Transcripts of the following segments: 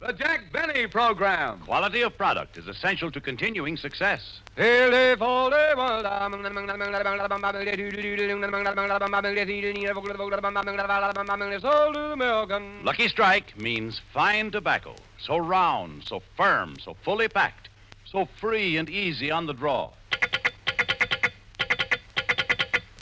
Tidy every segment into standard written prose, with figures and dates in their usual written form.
The Jack Benny Program. Quality of product is essential to continuing success. Lucky Strike means fine tobacco. So round, so firm, so fully packed, so free and easy on the draw.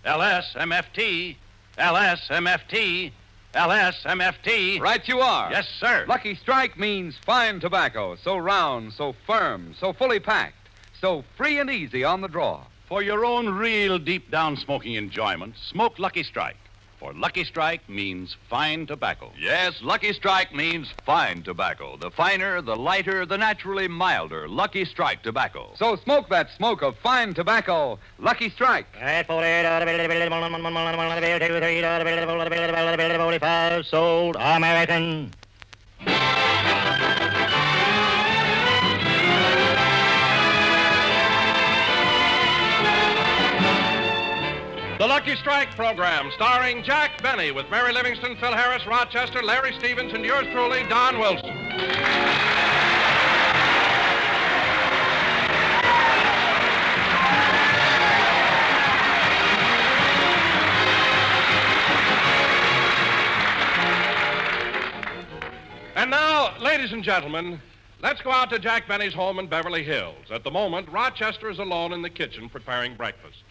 LSMFT, LSMFT, LSMFT. Right you are. Yes, sir. Lucky Strike means fine tobacco, so round, so firm, so fully packed, so free and easy on the draw. For your own real deep-down smoking enjoyment, smoke Lucky Strike. For Lucky Strike means fine tobacco. Yes, Lucky Strike means fine tobacco. The finer, the lighter, the naturally milder Lucky Strike tobacco. So smoke that smoke of fine tobacco, Lucky Strike. Sold American. The Lucky Strike program, starring Jack Benny, with Mary Livingston, Phil Harris, Rochester, Larry Stevens, and yours truly, Don Wilson. And now, ladies and gentlemen, let's go out to Jack Benny's home in Beverly Hills. At the moment, Rochester is alone in the kitchen preparing breakfast.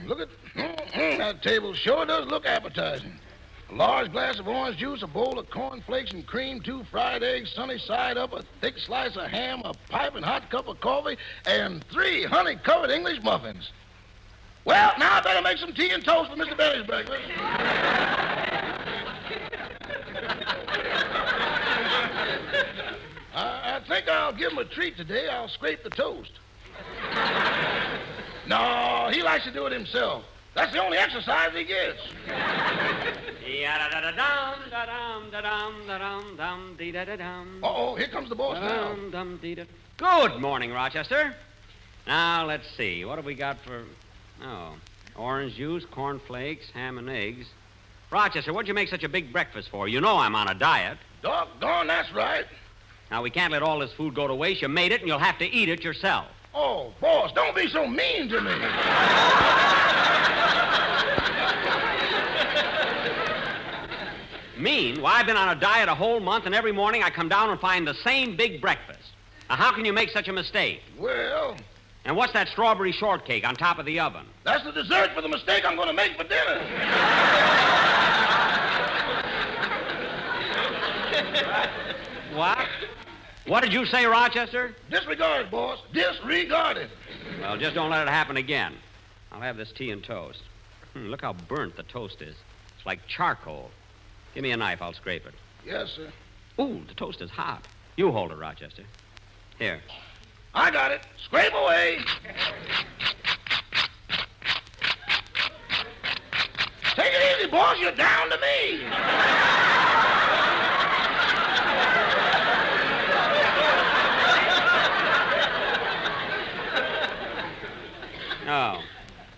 Look at that table sure does look appetizing. A large glass of orange juice, a bowl of cornflakes and cream, 2 fried eggs, sunny side up, a thick slice of ham, a piping hot cup of coffee, and 3 honey-covered English muffins. Well, now I better make some tea and toast for Mr. Benny's breakfast. I think I'll give him a treat today. I'll scrape the toast. No, he likes to do it himself. That's the only exercise he gets. Uh-oh, here comes the boss now. Good morning, Rochester. Now, let's see. What have we got for... Oh, orange juice, cornflakes, ham and eggs. Rochester, what'd you make such a big breakfast for? You know I'm on a diet. Doggone, that's right. Now, we can't let all this food go to waste. You made it, and you'll have to eat it yourself. Oh, boss, don't be so mean to me. Mean? Why, I've been on a diet a whole month, and every morning I come down and find the same big breakfast. Now, how can you make such a mistake? Well... And what's that strawberry shortcake on top of the oven? That's the dessert for the mistake I'm going to make for dinner. What? What did you say, Rochester? Disregard it, boss. Disregard it. Well, just don't let it happen again. I'll have this tea and toast. Look how burnt the toast is. It's like charcoal. Give me a knife. I'll scrape it. Yes, sir. Ooh, the toast is hot. You hold it, Rochester. Here. I got it. Scrape away. Take it easy, boss. You're down to me. Oh.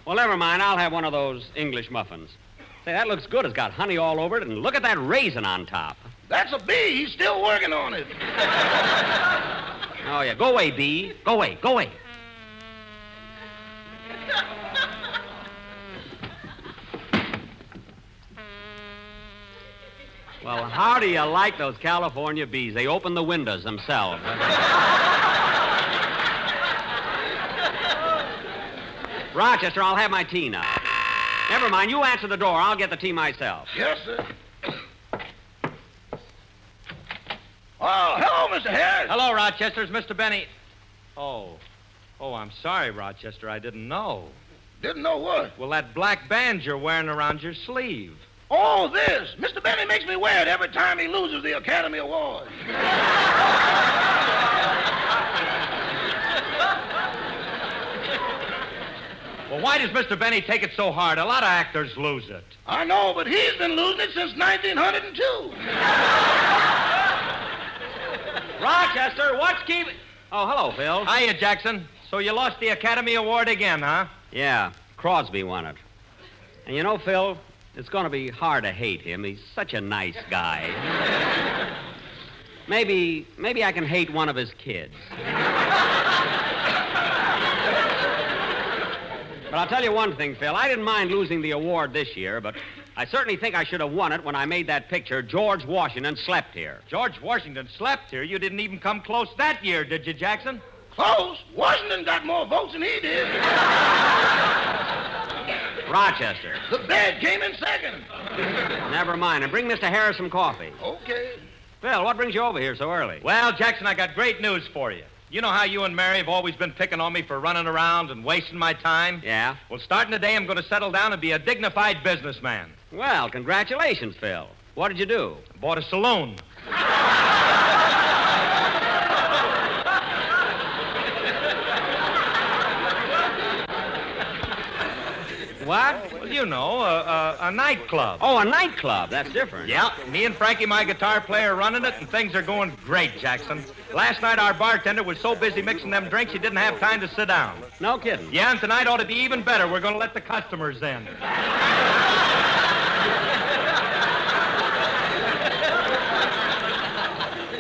Well, never mind. I'll have one of those English muffins. Say, that looks good. It's got honey all over it, and look at that raisin on top. That's a bee. He's still working on it. Oh, yeah. Go away, bee. Go away. Go away. Well, how do you like those California bees? They open the windows themselves. Rochester, I'll have my tea now. Never mind. You answer the door. I'll get the tea myself. Yes, sir. Oh, hello, Mr. Harris. Hello, Rochester. It's Mr. Benny. Oh, I'm sorry, Rochester. I didn't know. Didn't know what? Well, that black band you're wearing around your sleeve. Oh, this. Mr. Benny makes me wear it every time he loses the Academy Award. Well, why does Mr. Benny take it so hard? A lot of actors lose it. I know, but he's been losing it since 1902. Rochester, what's keeping... Oh, hello, Phil. Hiya, Jackson. So you lost the Academy Award again, huh? Yeah, Crosby won it. And you know, Phil, it's going to be hard to hate him. He's such a nice guy. Maybe I can hate one of his kids. But I'll tell you one thing, Phil. I didn't mind losing the award this year, but I certainly think I should have won it when I made that picture, George Washington Slept Here. George Washington slept here. You didn't even come close that year, did you, Jackson? Close? Washington got more votes than he did. Rochester. The bed came in second. Never mind. And bring Mr. Harris some coffee. Okay. Phil, what brings you over here so early? Well, Jackson, I got great news for you. You know how you and Mary have always been picking on me for running around and wasting my time? Yeah? Well, starting today, I'm going to settle down and be a dignified businessman. Well, congratulations, Phil. What did you do? I bought a saloon. What? Well, you know, a nightclub. Oh, a nightclub. That's different. Yeah, me and Frankie, my guitar player, are running it, and things are going great, Jackson. Last night, our bartender was so busy mixing them drinks, he didn't have time to sit down. No kidding. Yeah, and tonight ought to be even better. We're going to let the customers in.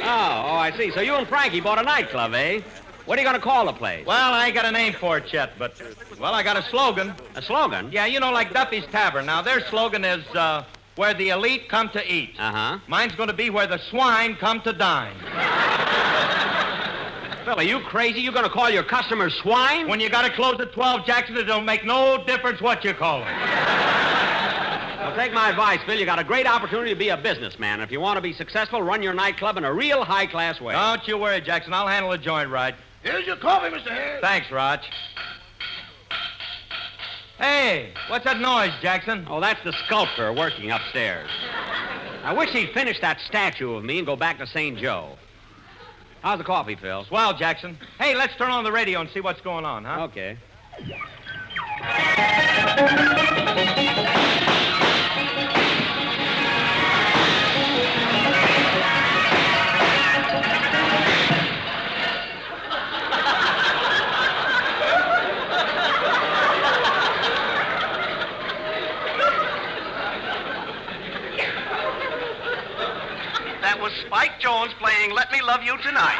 Oh, I see. So you and Frankie bought a nightclub, eh? What are you going to call the place? Well, I ain't got a name for it yet, but, well, I got a slogan. A slogan? Yeah, you know, like Duffy's Tavern. Now, their slogan is, where the elite come to eat. Uh-huh. Mine's going to be where the swine come to dine. Phil, are you crazy? You going to call your customers swine? When you got to close at 12, Jackson, it don't make no difference what you call them. Well, take my advice, Phil. You got a great opportunity to be a businessman. If you want to be successful, run your nightclub in a real high-class way. Don't you worry, Jackson. I'll handle the joint right. Here's your coffee, Mr. Harris. Thanks, Rog. Hey, what's that noise, Jackson? Oh, that's the sculptor working upstairs. I wish he'd finish that statue of me and go back to St. Joe. How's the coffee, Phil? Swell, Jackson. Hey, let's turn on the radio and see what's going on, huh? Okay. That was Spike Jones playing Let Me Love You Tonight.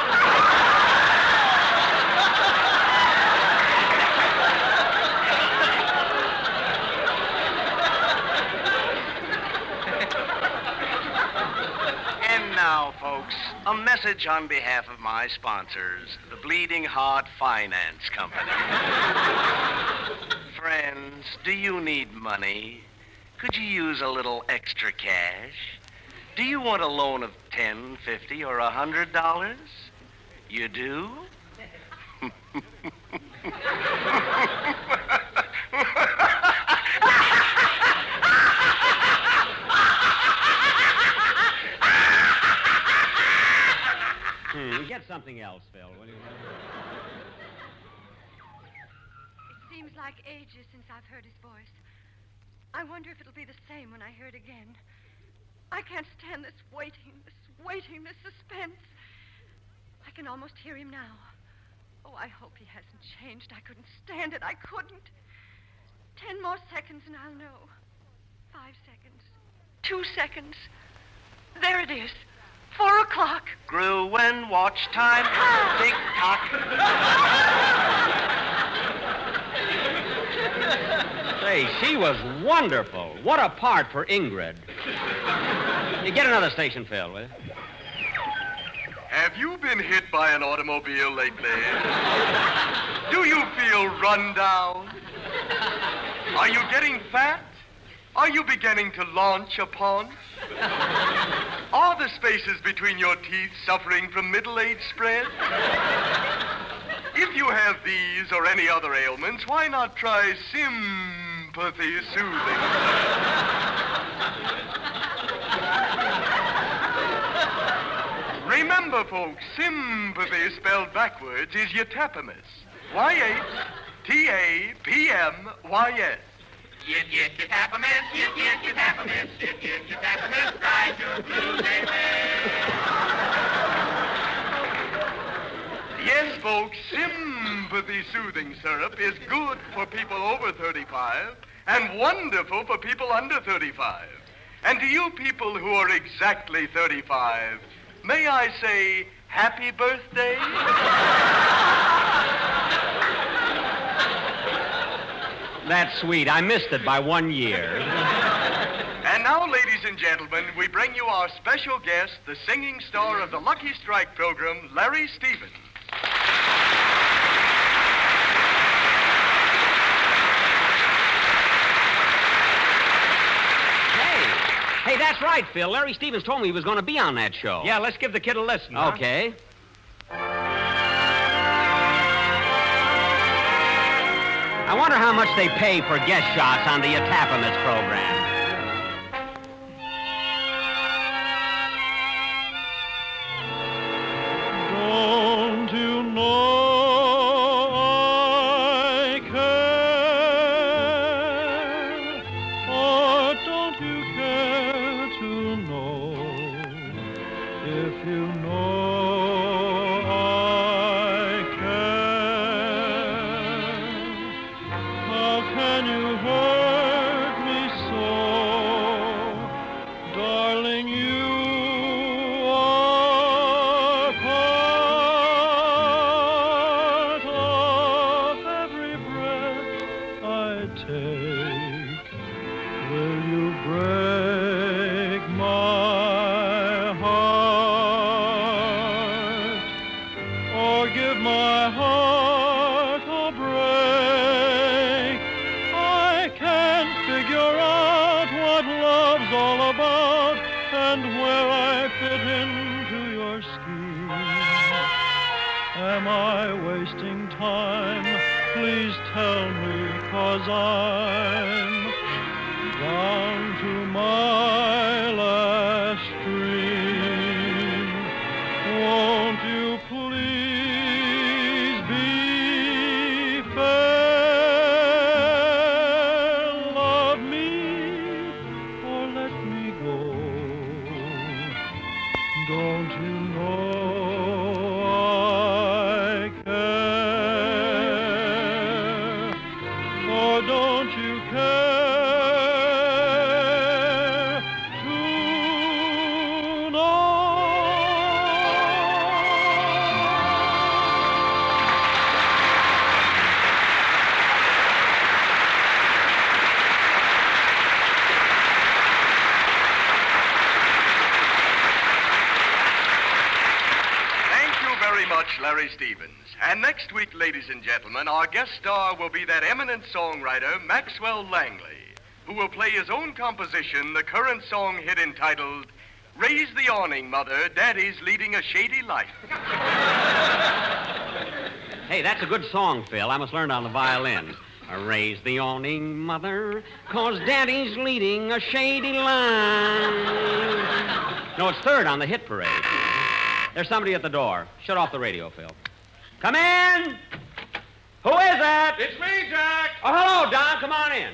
And now, folks, a message on behalf of my sponsors, the Bleeding Heart Finance Company. Friends, do you need money? Could you use a little extra cash? Do you want a loan of $10, $50, or $100? You do? Get something else, Phil, will you? It seems like ages since I've heard his voice. I wonder if it'll be the same when I hear it again. I can't stand this waiting, this suspense. I can almost hear him now. Oh, I hope he hasn't changed. I couldn't stand it. I couldn't. 10 more seconds and I'll know. 5 seconds. 2 seconds. There it is. 4 o'clock. Gruen watch time. Tick-tock. Say, she was wonderful. What a part for Ingrid. You get another station, Phil, will you? Have you been hit by an automobile lately? Do you feel run down? Are you getting fat? Are you beginning to launch a paunch? Are the spaces between your teeth suffering from middle age spread? If you have these or any other ailments, why not try sympathy soothing? Remember, folks, sympathy spelled backwards is yatapamys. Y-H-T-A-P-M-Y-S. Get yatapamys, get yatapamys, get yatapamys, ride your blues away. Yes, folks, sympathy soothing syrup is good for people over 35 and wonderful for people under 35. And to you people who are exactly 35, may I say happy birthday? That's sweet. I missed it by 1 year. And now, ladies and gentlemen, we bring you our special guest, the singing star of the Lucky Strike program, Larry Stevens. Hey, that's right, Phil. Larry Stevens told me he was going to be on that show. Yeah, let's give the kid a listen. Huh? Okay. I wonder how much they pay for guest shots on the Ep544 program. Don't you know I care? Or don't you care to know? If you know I care, how can you hurt me so? Darling, you are part of every breath I take. Will you break my heart or give my heart a break? I can't figure out what love's all about and where I fit into your scheme. Am I wasting time? Please tell me, 'cause I'm down to my last dream. Won't you please be fair? Love me or let me go. Don't you know I care? Or don't you care to know? Thank you very much, Larry Stevens. And next week, ladies and gentlemen, our guest star will be that eminent songwriter, Maxwell Langley, who will play his own composition, the current song hit entitled, Raise the Awning, Mother, Daddy's Leading a Shady Life. Hey, that's a good song, Phil. I must learn it on the violin. Raise the awning, Mother, 'cause Daddy's leading a shady life. No, it's third on the hit parade. There's somebody at the door. Shut off the radio, Phil. Come in! Who is it? It's me, Jack. Oh, hello, Don. Come on in.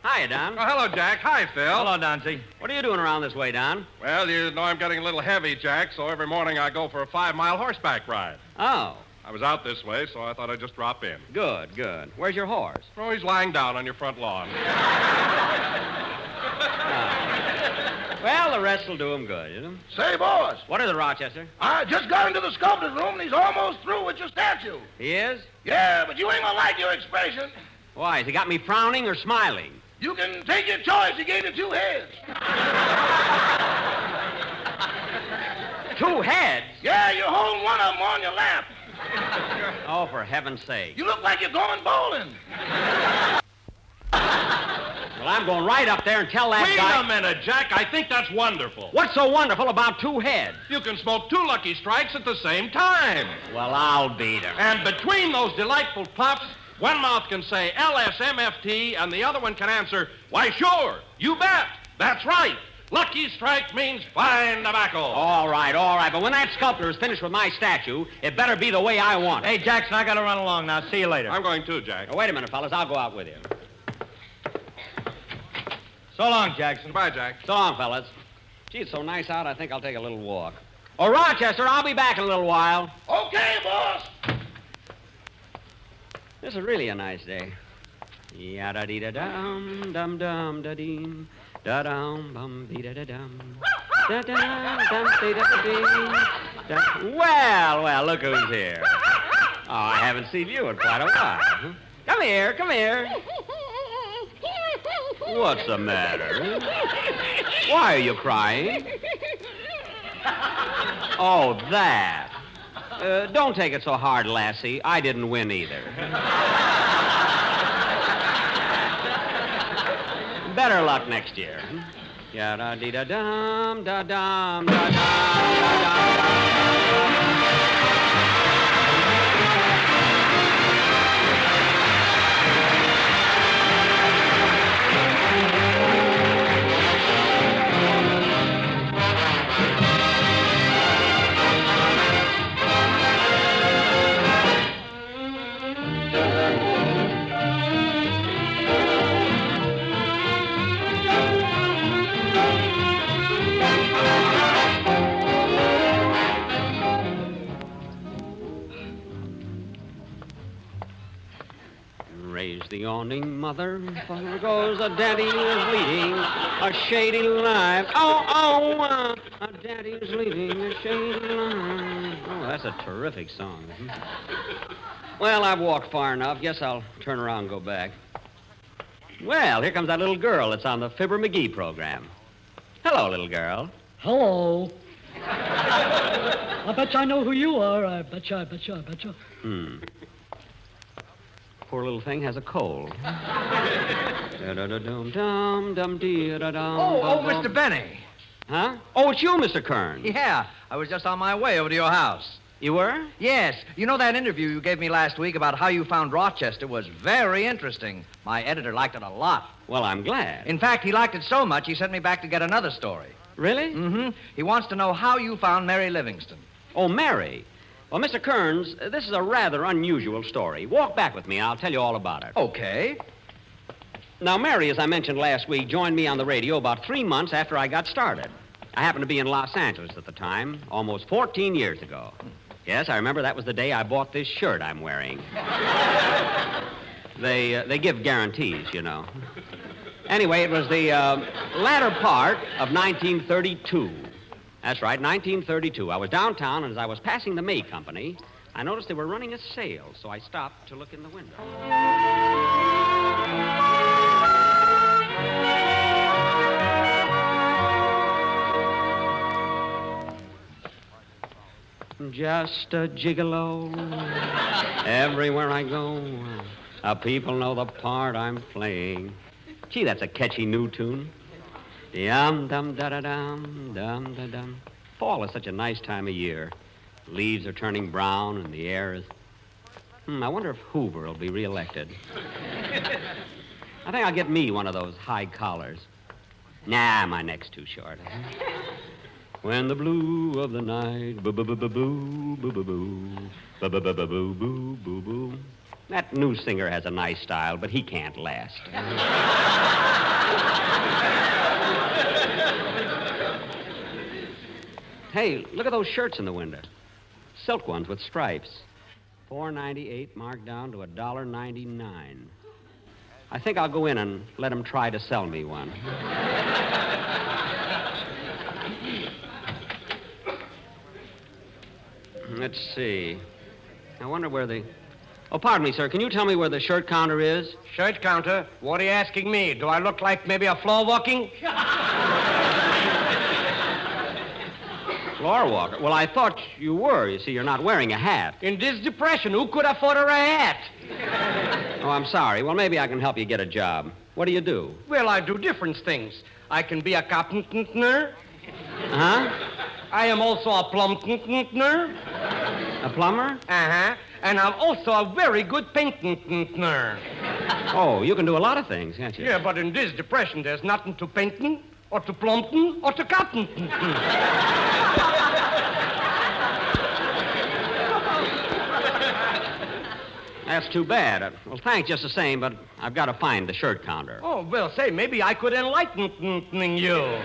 Hiya, Don. Oh, hello, Jack. Hi, Phil. Hello, Donzie. What are you doing around this way, Don? Well, you know I'm getting a little heavy, Jack, so every morning I go for a 5-mile horseback ride. Oh, I was out this way, so I thought I'd just drop in. good, good. Where's your horse? Oh, he's lying down on your front lawn. Well, the rest will do him good, you know. Say, boss, What is it, Rochester? I just got into the sculptor's room and he's almost through with your statue. He is? Yeah, but you ain't gonna like your expression. Why, has he got me frowning or smiling? You can take your choice. He gave you 2 heads. 2 heads? Yeah, you're holding one of them on your lap. Oh, for heaven's sake. You look like you're going bowling. Well, I'm going right up there and tell that Wait guy... a minute, Jack. I think that's wonderful. What's so wonderful about 2 heads? You can smoke 2 Lucky Strikes at the same time. Well, I'll beat her. And between those delightful puffs, one mouth can say LSMFT and the other one can answer, why, sure, you bet. That's right. Lucky Strike means fine tobacco. All right, but when that sculptor is finished with my statue, it better be the way I want it. Hey, Jackson, I got to run along now. See you later. I'm going too, Jack. Now, wait a minute, fellas. I'll go out with you. So long, Jackson. Goodbye, Jack. So long, fellas. Gee, it's so nice out, I think I'll take a little walk. Oh, Rochester, I'll be back in a little while. Okay, boss. This is really a nice day. Yada-dee-da-dum, dum-dum-da-dee, da-dum-bum-dee-da-da-dum. Da-dum-dum-dee-da-da-dee. Well, look who's here. Oh, I haven't seen you in quite a while. Come here, come here. What's the matter? Why are you crying? Oh, that. Don't take it so hard, lassie. I didn't win either. Better luck next year. Ya-da-dee-da-dum, da-dum, da-dum, da-dum. Raise the awning, mother, for goes a daddy is leading a shady life. A daddy's leading a shady life. Oh, that's a terrific song. Well, I've walked far enough. Guess I'll turn around and go back. Well, here comes that little girl that's on the Fibber McGee program. Hello, little girl. Hello. I bet you I know who you are. I bet you. Poor little thing has a cold. Oh, Mr. Benny. Huh? Oh, it's you, Mr. Kern. Yeah, I was just on my way over to your house. You were? Yes. You know that interview you gave me last week about how you found Rochester was very interesting. My editor liked it a lot. Well, I'm glad. In fact, he liked it so much he sent me back to get another story. Really? Mm-hmm. He wants to know how you found Mary Livingston. Oh, Mary. Well, Mr. Kearns, this is a rather unusual story. Walk back with me, and I'll tell you all about it. Okay. Now, Mary, as I mentioned last week, joined me on the radio about 3 months after I got started. I happened to be in Los Angeles at the time, almost 14 years ago. Yes, I remember that was the day I bought this shirt I'm wearing. They give guarantees, you know. Anyway, it was the latter part of 1932. That's right, 1932. I was downtown, and as I was passing the May Company, I noticed they were running a sale, so I stopped to look in the window. Just a gigolo. Everywhere I go, people know the part I'm playing. Gee, that's a catchy new tune. Dum-dum-da-da-dum, dum-da-dum. Fall is such a nice time of year. Leaves are turning brown and the air is... I wonder if Hoover will be reelected. I think I'll get me one of those high collars. Nah, my neck's too short. When the blue of the night, boo-boo-boo-boo, boo-boo-boo, boo-boo-boo-boo, boo-boo. That new singer has a nice style, but he can't last. Hey, look at those shirts in the window. Silk ones with stripes. $4.98 marked down to $1.99. I think I'll go in and let them try to sell me one. Let's see. I wonder where the... Oh, pardon me, sir. Can you tell me where the shirt counter is? Shirt counter? What are you asking me? Do I look like maybe a floor walking? Floor walker? Well, I thought you were. You see, you're not wearing a hat. In this depression, who could afford a hat? Oh, I'm sorry. Well, maybe I can help you get a job. What do you do? Well, I do different things. I can be a carpenter. Huh? I am also a plumber. A plumber? Uh-huh. And I'm also a very good painter. Oh, you can do a lot of things, can't you? Yeah, but in this depression, there's nothing to painting, or to plumping, or to carpenting. That's too bad. Well, thanks just the same, but I've got to find the shirt counter. Oh, well, say, maybe I could enlighten you.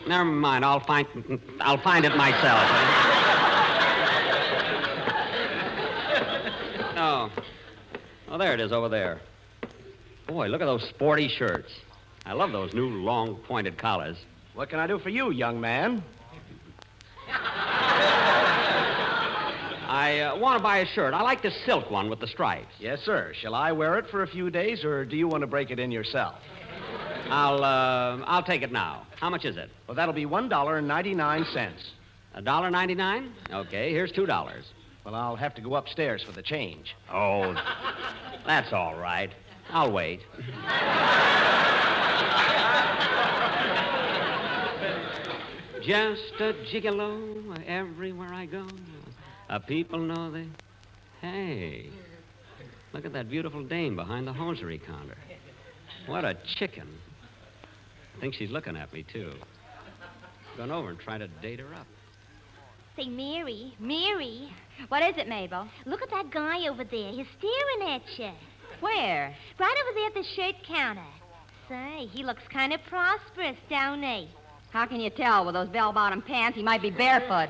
Never mind. I'll find it myself. Oh, there it is over there. Boy, look at those sporty shirts. I love those new long pointed collars. What can I do for you, young man? I want to buy a shirt. I like the silk one with the stripes. Yes, sir. Shall I wear it for a few days, or do you want to break it in yourself? I'll take it now. How much is it? Well, that'll be $1.99. $1.99? Okay, here's $2. Well, I'll have to go upstairs for the change. Oh, that's all right. I'll wait. Just a gigolo everywhere I go. People know they... Hey, look at that beautiful dame behind the hosiery counter. What a chicken. I think she's looking at me, too. Gone over and try to date her up. Say, Mary. What is it, Mabel? Look at that guy over there. He's staring at you. Where? Right over there at the shirt counter. Say, he looks kind of prosperous, don't he? How can you tell? With those bell-bottom pants, he might be barefoot.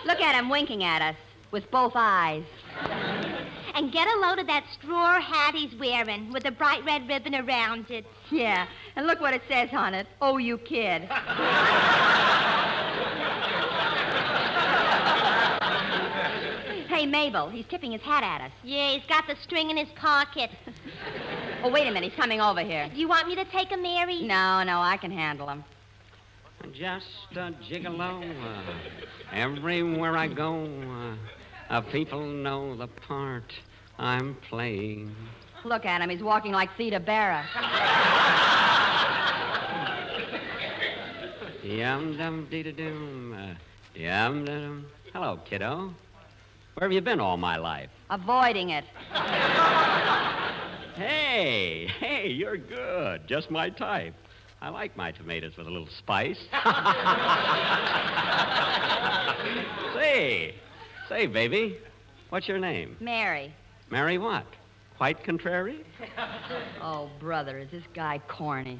Look at him winking at us with both eyes. And get a load of that straw hat he's wearing with a bright red ribbon around it. Yeah, and look what it says on it. Oh, you kid. Hey, Mabel, he's tipping his hat at us. Yeah, he's got the string in his pocket. Oh, wait a minute, he's coming over here. Do you want me to take him, Mary? No, I can handle him. Just a gigolo. Everywhere I go, people know the part I'm playing. Look at him. He's walking like Theda Barra. Yum-dum-dee-da-doom. Yum-dum. Hello, kiddo. Where have you been all my life? Avoiding it. Hey, you're good. Just my type. I like my tomatoes with a little spice. Say, baby, what's your name? Mary. Mary what? Quite contrary? Oh, brother, is this guy corny?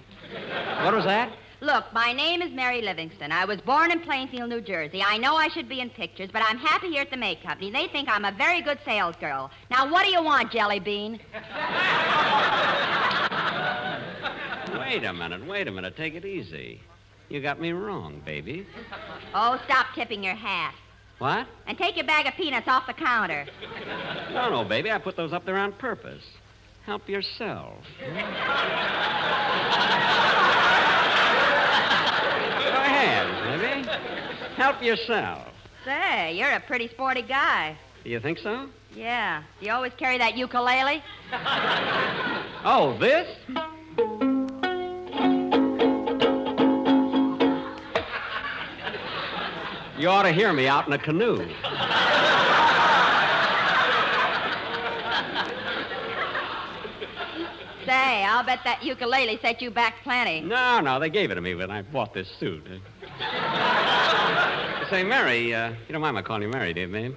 What was that? Look, my name is Mary Livingston. I was born in Plainfield, New Jersey. I know I should be in pictures, but I'm happy here at the May Company. They think I'm a very good salesgirl. Now, what do you want, Jelly Bean? Wait a minute. Take it easy. You got me wrong, baby. Oh, stop tipping your hat. What? And take your bag of peanuts off the counter. No, baby. I put those up there on purpose. Help yourself. Go ahead, baby. Help yourself. Say, you're a pretty sporty guy. Do you think so? Yeah. Do you always carry that ukulele? Oh, this? You ought to hear me out in a canoe. Say, I'll bet that ukulele set you back plenty. No, they gave it to me when I bought this suit. Say, Mary, you don't mind my calling you Mary, do you, babe?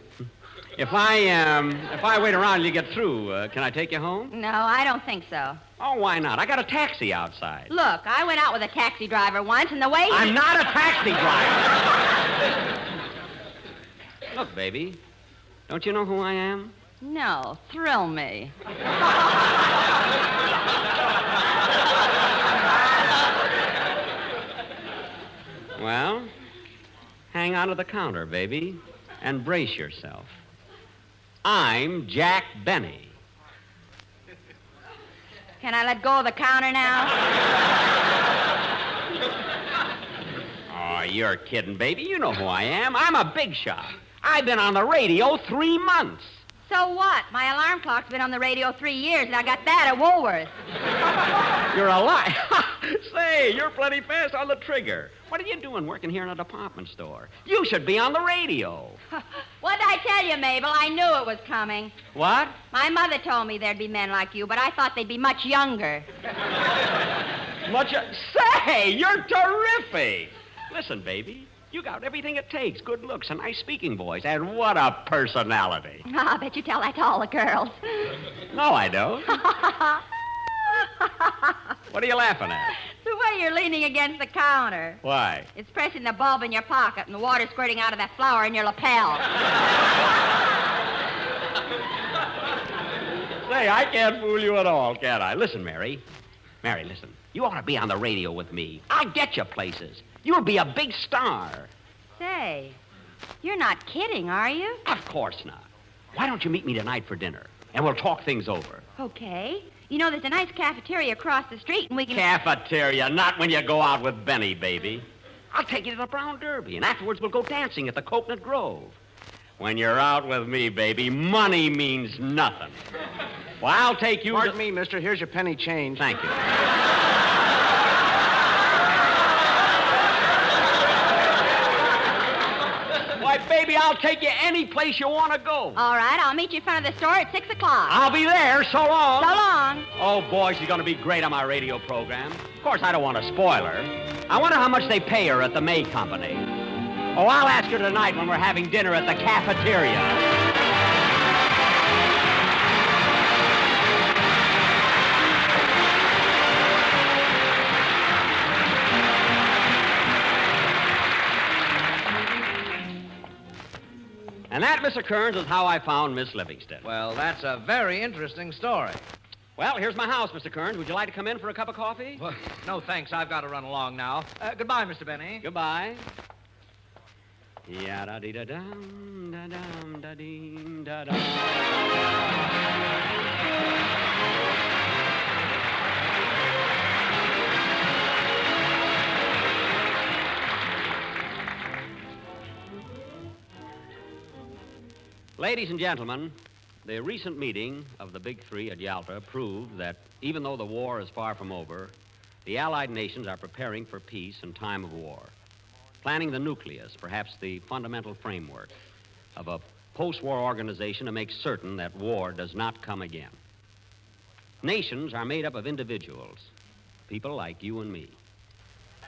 If I wait around till you get through, can I take you home? No, I don't think so. Oh, why not? I got a taxi outside. Look, I went out with a taxi driver once, and the way he... I'm not a taxi driver! Look, baby, don't you know who I am? No, thrill me. Well, hang on to the counter, baby, and brace yourself. I'm Jack Benny. Can I let go of the counter now? Oh, you're kidding, baby. You know who I am. I'm a big shot. I've been on the radio 3 months. So what? My alarm clock's been on the radio 3 years, and I got that at Woolworth. You're a lie. Say, you're plenty fast on the trigger. What are you doing working here in a department store? You should be on the radio. What did I tell you, Mabel? I knew it was coming. What? My mother told me there'd be men like you, but I thought they'd be much younger. Say, you're terrific. Listen, baby, you got everything it takes. Good looks, a nice speaking voice, and what a personality. I bet you tell that to all the girls. No, I don't. What are you laughing at? The way you're leaning against the counter. Why? It's pressing the bulb in your pocket and the water squirting out of that flower in your lapel. Say, I can't fool you at all, can I? Listen, Mary. Mary, listen. You ought to be on the radio with me. I'll get you places. You'll be a big star. Say, you're not kidding, are you? Of course not. Why don't you meet me tonight for dinner, and we'll talk things over. Okay. You know, there's a nice cafeteria across the street, and we can... Cafeteria, not when you go out with Benny, baby. I'll take you to the Brown Derby, and afterwards we'll go dancing at the Coconut Grove. When you're out with me, baby, money means nothing. Well, I'll take you Pardon me, mister. Here's your penny change. Thank you. Why, baby, I'll take you any place you want to go. All right, I'll meet you in front of the store at 6 o'clock. I'll be there. So long. So long. Oh, boy, she's going to be great on my radio program. Of course, I don't want to spoil her. I wonder how much they pay her at the May Company. Oh, I'll ask her tonight when we're having dinner at the cafeteria. And that, Mr. Kearns, is how I found Miss Livingston. Well, that's a very interesting story. Well, here's my house, Mr. Kearns. Would you like to come in for a cup of coffee? Well, no, thanks. I've got to run along now. Goodbye, Mr. Benny. Goodbye. Ya-da-dee-da-dum, da-dum, da-dee, da-dum. Ladies and gentlemen, the recent meeting of the Big Three at Yalta proved that even though the war is far from over, the Allied nations are preparing for peace in time of war, planning the nucleus, perhaps the fundamental framework, of a post-war organization to make certain that war does not come again. Nations are made up of individuals, people like you and me.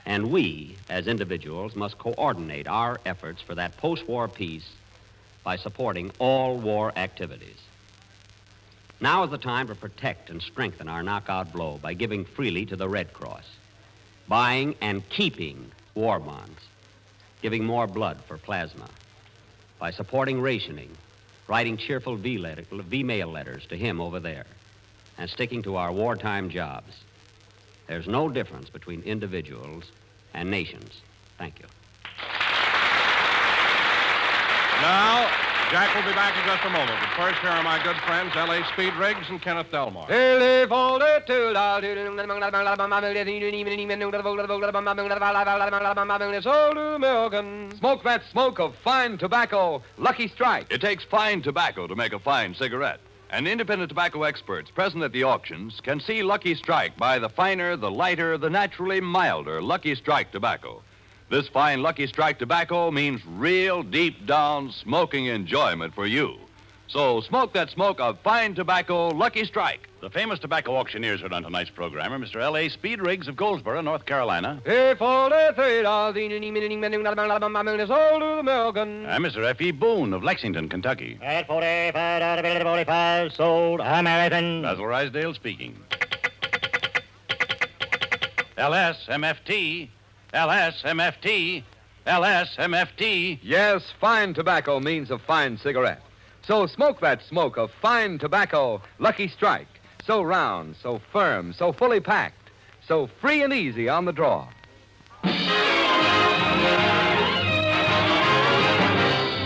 And we, as individuals, must coordinate our efforts for that post-war peace by supporting all war activities. Now is the time to protect and strengthen our knockout blow by giving freely to the Red Cross, buying and keeping war bonds, giving more blood for plasma, by supporting rationing, writing cheerful V-mail letters to him over there, and sticking to our wartime jobs. There's no difference between individuals and nations. Thank you. Now, Jack will be back in just a moment. But first, here are my good friends, L.A. Speed Riggs and Kenneth Delmar. Smoke that smoke of fine tobacco, Lucky Strike. It takes fine tobacco to make a fine cigarette. And independent tobacco experts present at the auctions can see Lucky Strike by the finer, the lighter, the naturally milder Lucky Strike tobacco. This fine Lucky Strike tobacco means real deep down smoking enjoyment for you. So smoke that smoke of fine tobacco, Lucky Strike. The famous tobacco auctioneers heard on tonight's program are Mr. L.A. Speed Riggs of Goldsboro, North Carolina. And Mr. F.E. Boone of Lexington, Kentucky. At 45, sold American. Basil Rysdale speaking. LSMFT. LSMFT. LSMFT. Yes, fine tobacco means a fine cigarette. So smoke that smoke of fine tobacco, Lucky Strike. So round, so firm, so fully packed, so free and easy on the draw.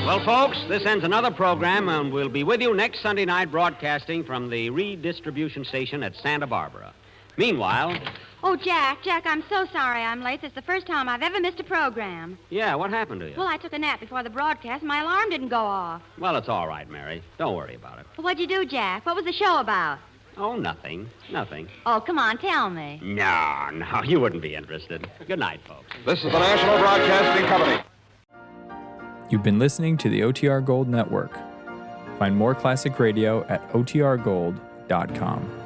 Well, folks, this ends another program, and we'll be with you next Sunday night broadcasting from the redistribution station at Santa Barbara. Meanwhile... Oh, Jack, I'm so sorry I'm late. It's the first time I've ever missed a program. Yeah, what happened to you? Well, I took a nap before the broadcast, and my alarm didn't go off. Well, it's all right, Mary. Don't worry about it. Well, what'd you do, Jack? What was the show about? Oh, nothing. Oh, come on, tell me. No, you wouldn't be interested. Good night, folks. This is the National Broadcasting Company. You've been listening to the OTR Gold Network. Find more classic radio at otrgold.com.